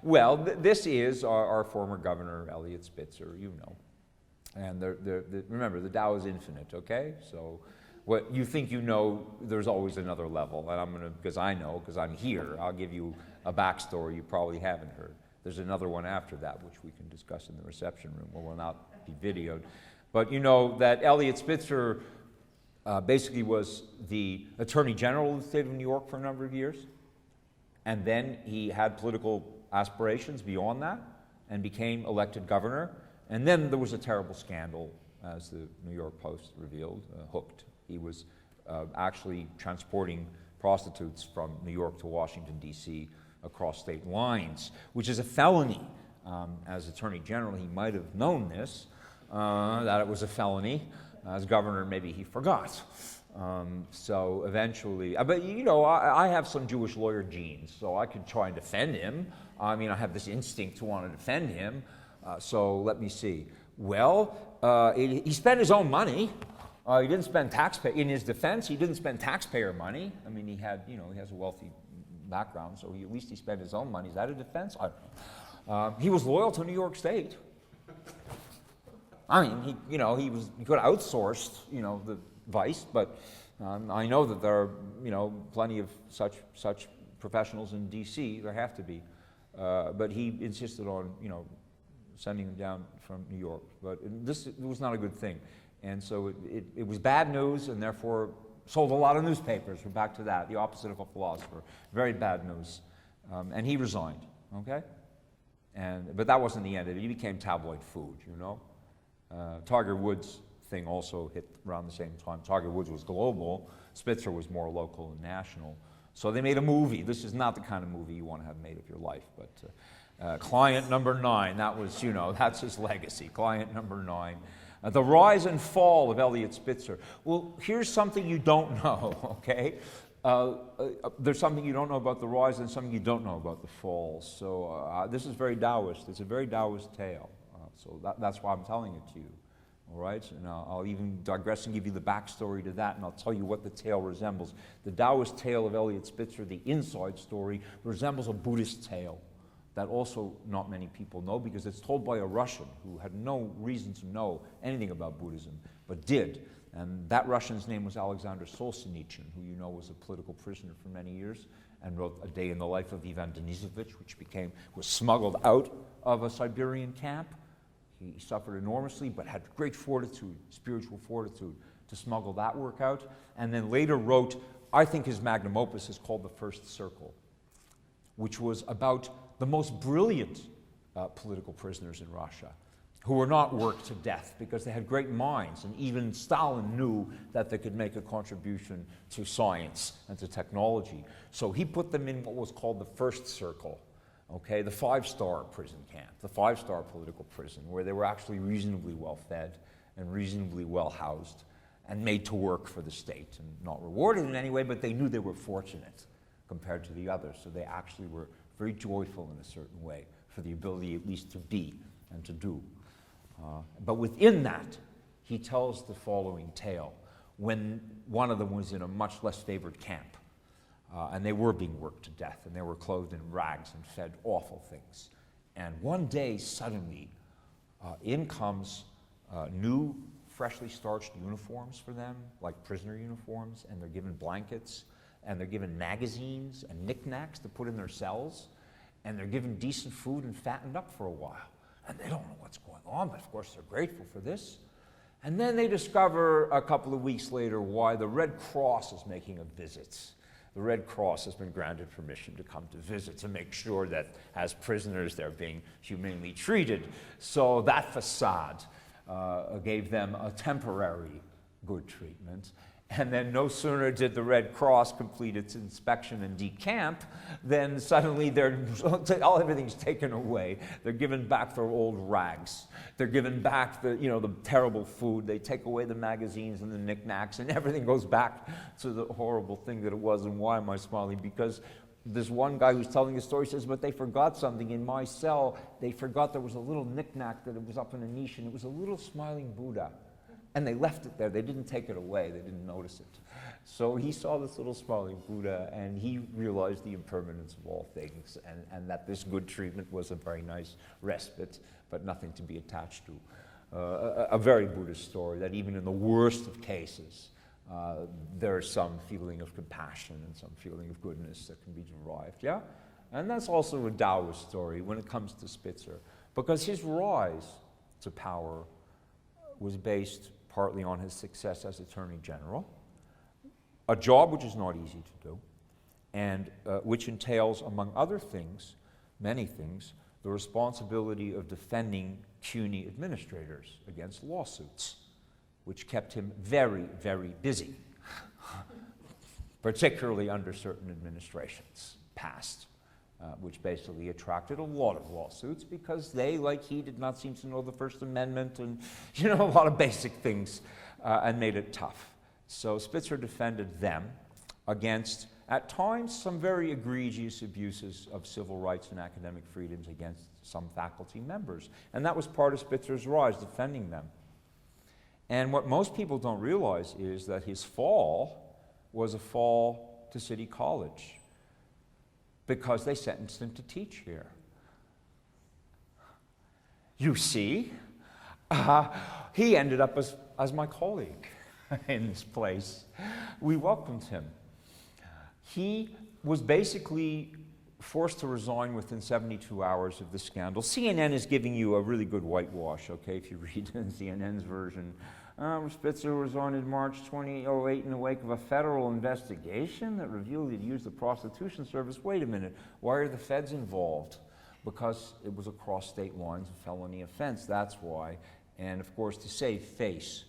Well, this is our former governor, Eliot Spitzer, you know. And remember, the Tao is infinite, okay? So what you think you know, there's always another level. And I'm going to, because I know, because I'm here, I'll give you a backstory you probably haven't heard. There's another one after that, which we can discuss in the reception room, where will not be videoed. But you know that Eliot Spitzer basically was the Attorney General of the state of New York for a number of years. And then he had political aspirations beyond that and became elected governor. And then there was a terrible scandal, as the New York Post revealed, hooked. He was actually transporting prostitutes from New York to Washington, D.C. across state lines, which is a felony. As Attorney General, he might have known this, that it was a felony. As governor, maybe he forgot. So eventually, but you know, I have some Jewish lawyer genes, so I could try and defend him. I mean, I have this instinct to want to defend him. So let me see. Well, he spent his own money. He didn't spend taxpayer. In his defense, he didn't spend taxpayer money. I mean, he had, you know, he has a wealthy background, so at least he spent his own money. Is that a defense? I don't know. He was loyal to New York State. I mean, he could have outsourced, you know, the vice, but I know that there are, you know, plenty of such professionals in D.C. There have to be, but he insisted on, you know, sending them down from New York. But it was not a good thing, and so it was bad news, and therefore sold a lot of newspapers. We're back to that, the opposite of a philosopher. Very bad news, and he resigned. Okay, but that wasn't the end of it. He became tabloid food, you know. Tiger Woods thing also hit around the same time. Tiger Woods was global. Spitzer was more local and national. So they made a movie. This is not the kind of movie you want to have made of your life, but Client Number 9, that was, you know, that's his legacy. Client Number 9. The rise and fall of Eliot Spitzer. Well, here's something you don't know, okay? There's something you don't know about the rise and something you don't know about the fall. So this is very Taoist. It's a very Taoist tale. So that's why I'm telling it to you, all right? And I'll even digress and give you the backstory to that, and I'll tell you what the tale resembles. The Taoist tale of Eliot Spitzer, the inside story, resembles a Buddhist tale that also not many people know, because it's told by a Russian who had no reason to know anything about Buddhism, but did. And that Russian's name was Alexander Solzhenitsyn, who you know was a political prisoner for many years, and wrote A Day in the Life of Ivan Denisovich, which was smuggled out of a Siberian camp. He suffered enormously, but had great fortitude, spiritual fortitude, to smuggle that work out. And then later wrote, I think his magnum opus is called The First Circle, which was about the most brilliant political prisoners in Russia, who were not worked to death because they had great minds, and even Stalin knew that they could make a contribution to science and to technology. So he put them in what was called the First Circle. Okay, the 5-star prison camp, the 5-star political prison, where they were actually reasonably well fed and reasonably well housed and made to work for the state, and not rewarded in any way, but they knew they were fortunate compared to the others. So they actually were very joyful in a certain way for the ability at least to be and to do. But within that, he tells the following tale when one of them was in a much less favored camp. And they were being worked to death, and they were clothed in rags and fed awful things. And one day, suddenly, in comes new, freshly starched uniforms for them, like prisoner uniforms, and they're given blankets, and they're given magazines and knickknacks to put in their cells, and they're given decent food and fattened up for a while. And they don't know what's going on, but of course they're grateful for this. And then they discover a couple of weeks later why the Red Cross is making a visit. The Red Cross has been granted permission to come to visit to make sure that as prisoners they're being humanely treated. So that facade gave them a temporary good treatment. And then no sooner did the Red Cross complete its inspection and decamp, then suddenly everything's taken away. They're given back their old rags. They're given back the terrible food. They take away the magazines and the knickknacks, and everything goes back to the horrible thing that it was. And why am I smiling? Because this one guy who's telling the story says, but they forgot something in my cell. They forgot there was a little knickknack that it was up in a niche, and it was a little smiling Buddha. And they left it there. They didn't take it away. They didn't notice it. So he saw this little smiling Buddha, and he realized the impermanence of all things, and that this good treatment was a very nice respite, but nothing to be attached to. A very Buddhist story, that even in the worst of cases, there's some feeling of compassion and some feeling of goodness that can be derived, yeah? And that's also a Taoist story when it comes to Spitzer, because his rise to power was based partly on his success as Attorney General, a job which is not easy to do, and which entails, among other things, many things, the responsibility of defending CUNY administrators against lawsuits, which kept him very, very busy, particularly under certain administrations past, which basically attracted a lot of lawsuits because they, like he, did not seem to know the First Amendment and, you know, a lot of basic things, and made it tough. So Spitzer defended them against, at times, some very egregious abuses of civil rights and academic freedoms against some faculty members. And that was part of Spitzer's rise, defending them. And what most people don't realize is that his fall was a fall to City College, because they sentenced him to teach here. You see, he ended up as my colleague in this place. We welcomed him. He was basically forced to resign within 72 hours of the scandal. CNN is giving you a really good whitewash, okay, if you read CNN's version. Spitzer resigned in March 2008 in the wake of a federal investigation that revealed he'd used the prostitution service. Wait a minute, why are the feds involved? Because it was across state lines, a felony offense, that's why. And of course, to save face,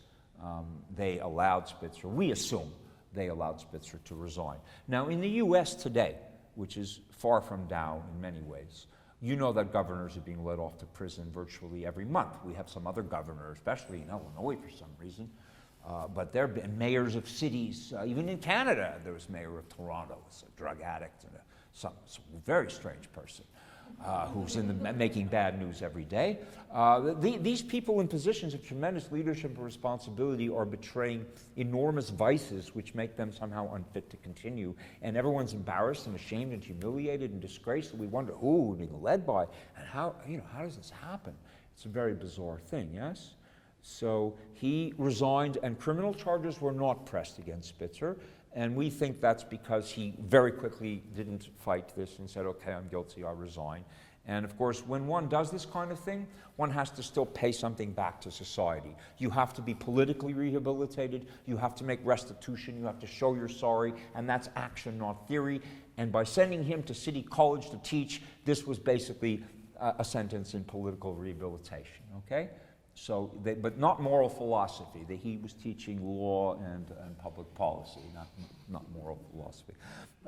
they allowed Spitzer, we assume they allowed Spitzer to resign. Now, in the US today, which is far from Tao in many ways, you know that governors are being let off to prison virtually every month. We have some other governors, especially in Illinois for some reason, but there have been mayors of cities, even in Canada, there was mayor of Toronto, who's a drug addict and some very strange person who's making bad news every day. These people in positions of tremendous leadership and responsibility are betraying enormous vices which make them somehow unfit to continue. And everyone's embarrassed and ashamed and humiliated and disgraced. And we wonder who we're being led by and how does this happen? It's a very bizarre thing, yes? So he resigned, and criminal charges were not pressed against Spitzer. And we think that's because he very quickly didn't fight this and said, okay, I'm guilty, I resign. And of course, when one does this kind of thing, one has to still pay something back to society. You have to be politically rehabilitated, you have to make restitution, you have to show you're sorry, and that's action, not theory. And by sending him to City College to teach, this was basically a sentence in political rehabilitation, okay? So, but not moral philosophy. That he was teaching law and public policy, not moral philosophy.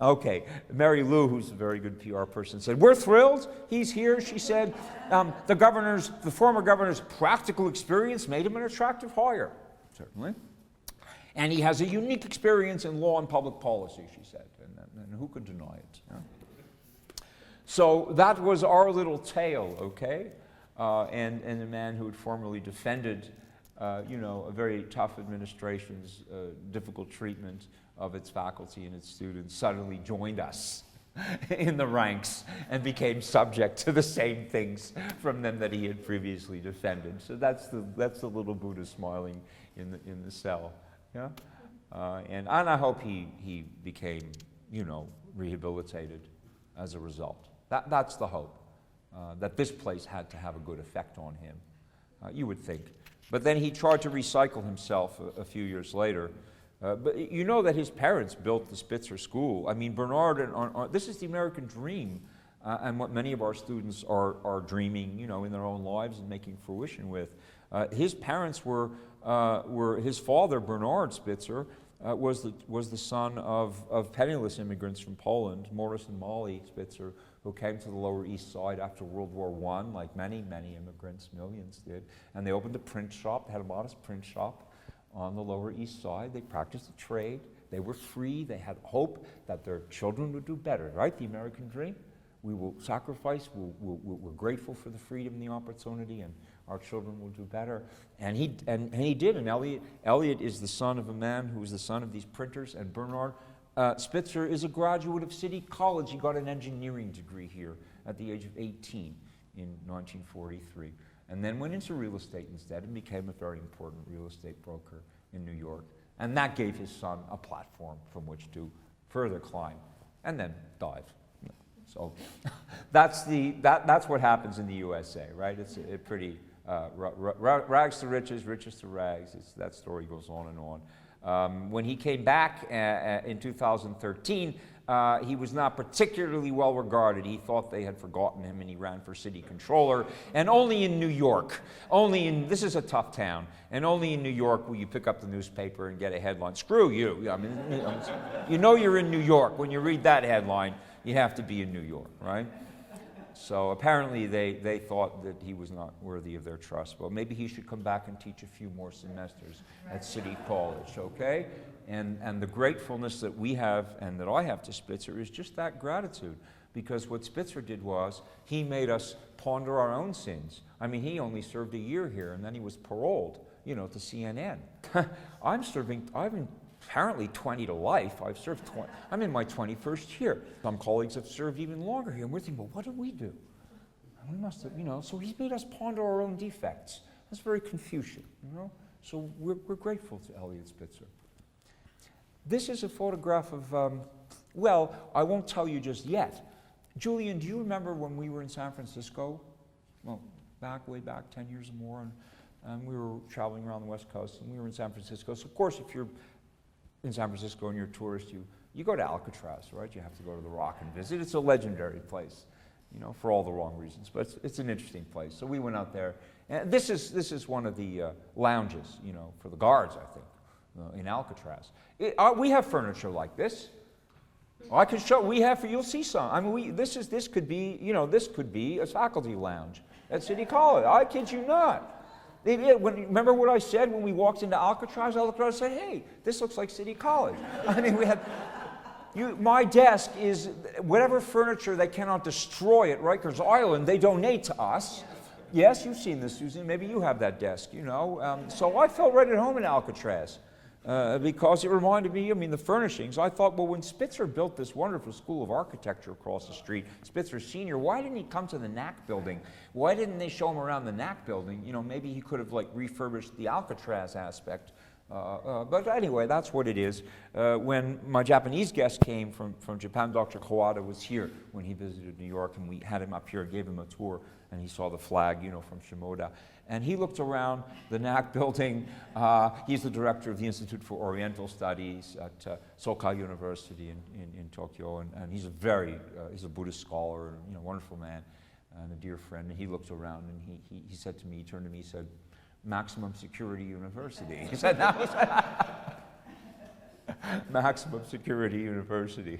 Okay, Mary Lou, who's a very good PR person, said, "We're thrilled he's here." She said, "The former governor's practical experience made him an attractive hire, certainly, and he has a unique experience in law and public policy." She said, and who could deny it? Yeah? So that was our little tale, okay? And a man who had formerly defended, a very tough administration's difficult treatment of its faculty and its students, suddenly joined us in the ranks and became subject to the same things from them that he had previously defended. So that's the little Buddha smiling in the cell. Yeah, and I hope he became, rehabilitated as a result. That's the hope. That this place had to have a good effect on him, you would think. But then he tried to recycle himself a few years later. But you know that his parents built the Spitzer School. I mean, Bernard, this is the American dream, and what many of our students are dreaming, in their own lives and making fruition with. His parents were his father, Bernard Spitzer, was the son of penniless immigrants from Poland, Morris and Molly Spitzer, who came to the Lower East Side after World War I, like many, many immigrants, millions did. And they opened a print shop, they had a modest print shop on the Lower East Side. They practiced a trade. They were free. They had hope that their children would do better, right? The American dream. We will sacrifice. We're grateful for the freedom and the opportunity, and our children will do better. And he did. And Eliot is the son of a man who was the son of these printers. And Bernard Spitzer is a graduate of City College. He got an engineering degree here at the age of 18 in 1943. And then went into real estate instead and became a very important real estate broker in New York. And that gave his son a platform from which to further climb, and then died. So that's what happens in the USA, right? It's a pretty rags to riches, riches to rags. That story goes on and on. When he came back in 2013, he was not particularly well regarded. He thought they had forgotten him, and he ran for city controller. And only in New York, this is a tough town, and only in New York will you pick up the newspaper and get a headline. Screw you. I mean, you know you're in New York. When you read that headline, you have to be in New York, right? So apparently they thought that he was not worthy of their trust. Well, maybe he should come back and teach a few more semesters at City College, okay? And the gratefulness that we have and that I have to Spitzer is just that gratitude. Because what Spitzer did was he made us ponder our own sins. I mean, he only served a year here, and then he was paroled, to CNN. I'm apparently 20 to life. I've served 20. I'm in my 21st year. Some colleagues have served even longer here. And we're thinking, well, what did we do? And we must have, so he's made us ponder our own defects. That's very Confucian, So we're grateful to Eliot Spitzer. This is a photograph of, I won't tell you just yet. Julian, do you remember when we were in San Francisco? Well, way back 10 years or more, and we were traveling around the West Coast, and we were in San Francisco. So, of course, if you're in San Francisco and you're a tourist, you go to Alcatraz, right? You have to go to the Rock and visit. It's a legendary place, for all the wrong reasons, but it's an interesting place. So we went out there, and this is one of the lounges, for the guards, I think, in Alcatraz. We have furniture like this. I can show. You'll see some. I mean, this could be a faculty lounge at City College. I kid you not. Remember what I said when we walked into Alcatraz? I looked around and said, hey, this looks like City College. I mean, my desk is whatever furniture they cannot destroy at Rikers Island, they donate to us. Yes, you've seen this, Susan. Maybe you have that desk, So I felt right at home in Alcatraz because it reminded me, the furnishings. I thought, well, when Spitzer built this wonderful school of architecture across the street, Spitzer Sr., why didn't he come to the NAC building? Why didn't they show him around the NAC building? Maybe he could have refurbished the Alcatraz aspect. But anyway, that's what it is. When my Japanese guest came from Japan, Dr. Kawada was here when he visited New York, and we had him up here, gave him a tour, and he saw the flag, from Shimoda. And he looked around the NAC building. He's the director of the Institute for Oriental Studies at Soka University in Tokyo, and he's a Buddhist scholar, and a wonderful man, and a dear friend. And he looked around, and he said to me, he turned to me, he said, Maximum Security University. He said, that was Maximum Security University.